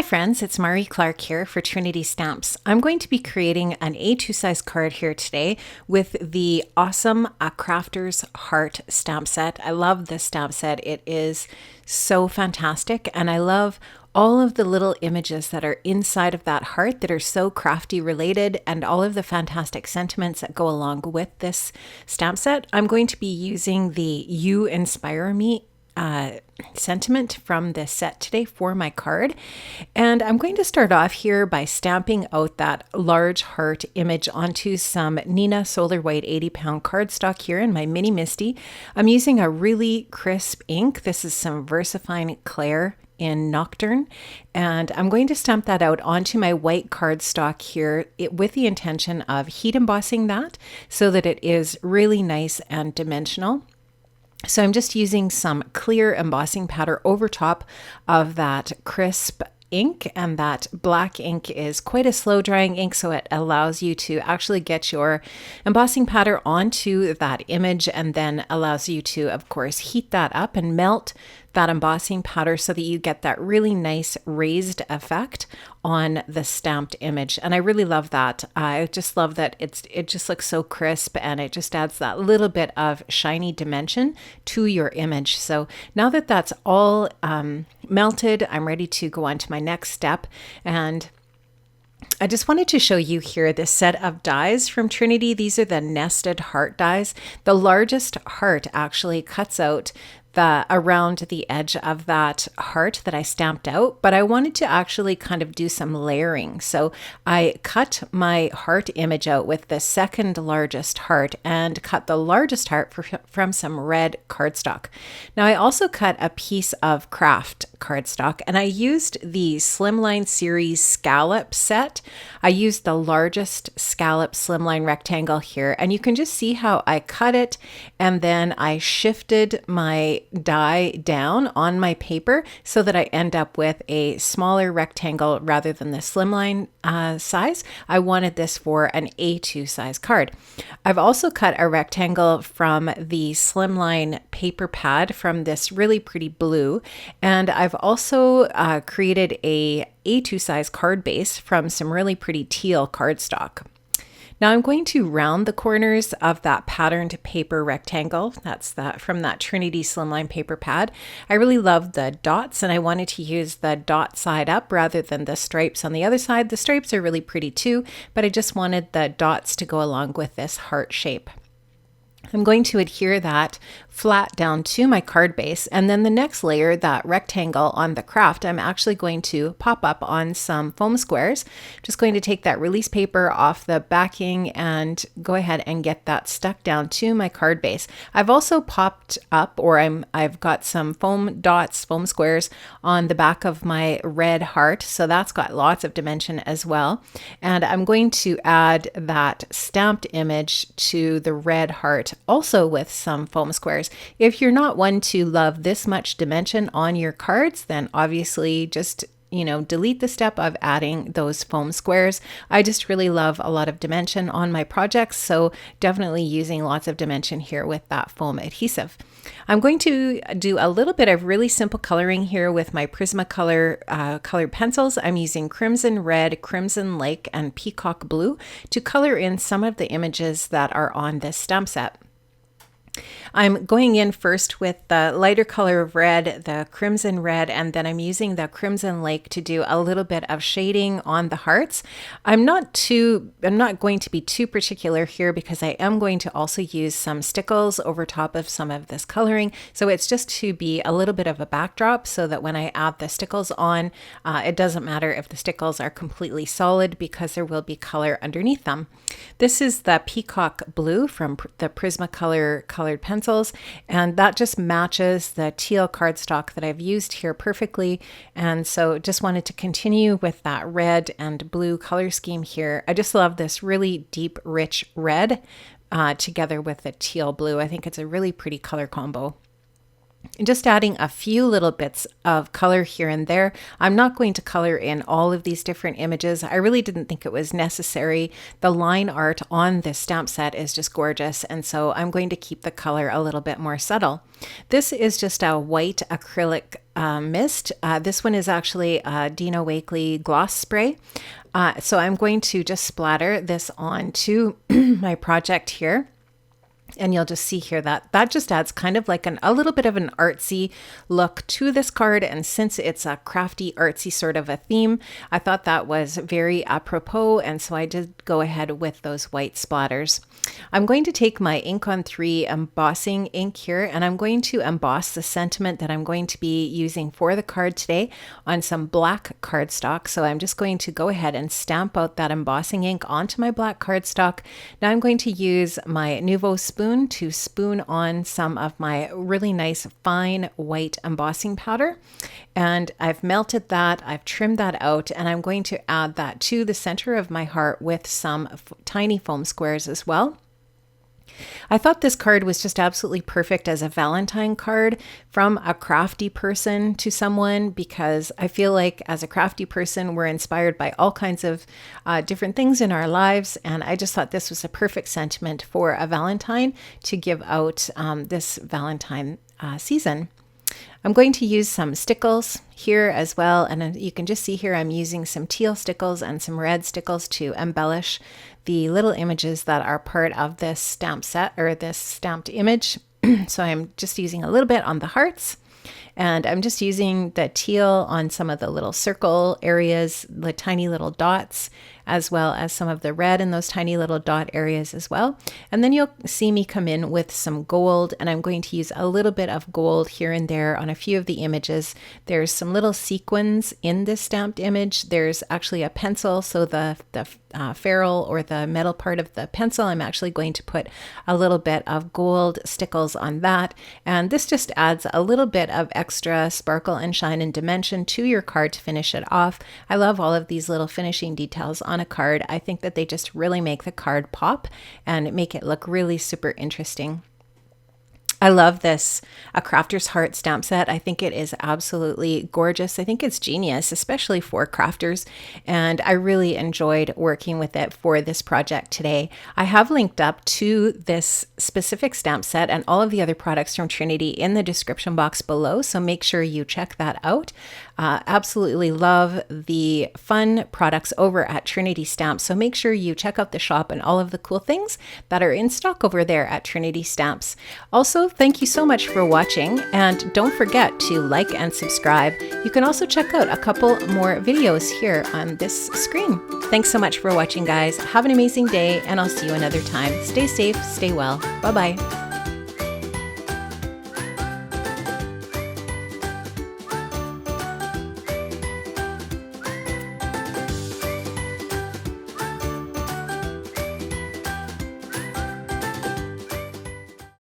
Hi friends, it's Mari Clark here for Trinity Stamps. I'm going to be creating an A2 size card here today with the awesome Crafter's Heart stamp set. I love this stamp set. It is so fantastic, and I love all of the little images that are inside of that heart that are so crafty related, and all of the fantastic sentiments that go along with this stamp set. I'm going to be using the You Inspire Me sentiment from this set today for my card. And I'm going to start off here by stamping out that large heart image onto some Nina Solar White 80-pound cardstock here in my Mini Misty. I'm using a really crisp ink. This is some VersaFine Clair in Nocturne, and I'm going to stamp that out onto my white cardstock here with the intention of heat embossing that so that it is really nice and dimensional. So I'm just using some clear embossing powder over top of that crisp ink, and that black ink is quite a slow drying ink, so it allows you to actually get your embossing powder onto that image, and then allows you to, of course, heat that up and melt that embossing powder so that you get that really nice raised effect on the stamped image. And I really love that. I just love that it just looks so crisp, and it just adds that little bit of shiny dimension to your image. So now that that's all melted, I'm ready to go on to my next step. And I just wanted to show you here this set of dies from Trinity. These are the nested heart dies. The largest heart actually cuts out around the edge of that heart that I stamped out, but I wanted to actually kind of do some layering. So I cut my heart image out with the second largest heart and cut the largest heart from some red cardstock. Now I also cut a piece of craft cardstock, and I used the Slimline series scallop set. I used the largest scallop slimline rectangle here, and you can just see how I cut it, and then I shifted my die down on my paper so that I end up with a smaller rectangle rather than the slimline size. I wanted this for an A2 size card. I've also cut a rectangle from the slimline paper pad from this really pretty blue, and I've also created a A2 size card base from some really pretty teal cardstock. Now I'm going to round the corners of that patterned paper rectangle. That's from that Trinity Slimline paper pad. I really love the dots, and I wanted to use the dot side up rather than the stripes on the other side. The stripes are really pretty too, but I just wanted the dots to go along with this heart shape. I'm going to adhere that flat down to my card base, and then the next layer, that rectangle on the craft, I'm actually going to pop up on some foam squares. Just going to take that release paper off the backing and go ahead and get that stuck down to my card base. I've also popped up, or I've got some foam dots, foam squares on the back of my red heart, so that's got lots of dimension as well. And I'm going to add that stamped image to the red heart also with some foam squares. If you're not one to love this much dimension on your cards, then obviously just delete the step of adding those foam squares. I just really love a lot of dimension on my projects, so definitely using lots of dimension here with that foam adhesive. I'm going to do a little bit of really simple coloring here with my Prismacolor colored pencils. I'm using Crimson Red, Crimson Lake, and Peacock Blue to color in some of the images that are on this stamp set. I'm going in first with the lighter color of red, the crimson red, and then I'm using the Crimson Lake to do a little bit of shading on the hearts. I'm not going to be too particular here because I am going to also use some stickles over top of some of this coloring. So it's just to be a little bit of a backdrop so that when I add the stickles on, it doesn't matter if the stickles are completely solid because there will be color underneath them. This is the Peacock Blue from the Prismacolor colored pencils, and that just matches the teal cardstock that I've used here perfectly. And so just wanted to continue with that red and blue color scheme here. I just love this really deep, rich red together with the teal blue. I think it's a really pretty color combo. just adding a few little bits of color here and there. I'm not going to color in all of these different images. I really didn't think it was necessary. The line art on this stamp set is just gorgeous, and so I'm going to keep the color a little bit more subtle. This is just a white acrylic mist. This one is actually a Dina Wakley gloss spray. So I'm going to just splatter this onto my project here. And you'll just see here that just adds kind of like a little bit of an artsy look to this card. And since it's a crafty, artsy sort of a theme, I thought that was very apropos. And so I did go ahead with those white splatters. I'm going to take my ink on 3 embossing ink here, and I'm going to emboss the sentiment that I'm going to be using for the card today on some black cardstock. So I'm just going to go ahead and stamp out that embossing ink onto my black cardstock. Now I'm going to use my Nuvo spoon to spoon on some of my really nice fine white embossing powder, and I've melted that, I've trimmed that out, and I'm going to add that to the center of my heart with some tiny foam squares as well. I thought this card was just absolutely perfect as a Valentine card from a crafty person to someone, because I feel like as a crafty person, we're inspired by all kinds of different things in our lives. And I just thought this was a perfect sentiment for a Valentine to give out this Valentine season. I'm going to use some stickles here as well, and you can just see here I'm using some teal stickles and some red stickles to embellish the little images that are part of this stamp set, or this stamped image. So I'm just using a little bit on the hearts, and I'm just using the teal on some of the little circle areas, the tiny little dots, as well as some of the red in those tiny little dot areas as well. And then you'll see me come in with some gold, and I'm going to use a little bit of gold here and there on a few of the images. There's some little sequins in this stamped image. There's actually a pencil, so the ferrule or the metal part of the pencil, I'm actually going to put a little bit of gold stickles on that. And this just adds a little bit of extra sparkle and shine and dimension to your card to finish it off. I love all of these little finishing details on a card. I think that they just really make the card pop and make it look really super interesting. I love this A Crafter's Heart stamp set. I think it is absolutely gorgeous. I think it's genius, especially for crafters, and I really enjoyed working with it for this project today. I have linked up to this specific stamp set and all of the other products from Trinity in the description box below, so make sure you check that out. Absolutely love the fun products over at Trinity Stamps, so make sure you check out the shop and all of the cool things that are in stock over there at Trinity Stamps. Also, thank you so much for watching, and don't forget to like and subscribe. You can also check out a couple more videos here on this screen. Thanks so much for watching, guys. Have an amazing day, and I'll see you another time. Stay safe, stay well. Bye-bye.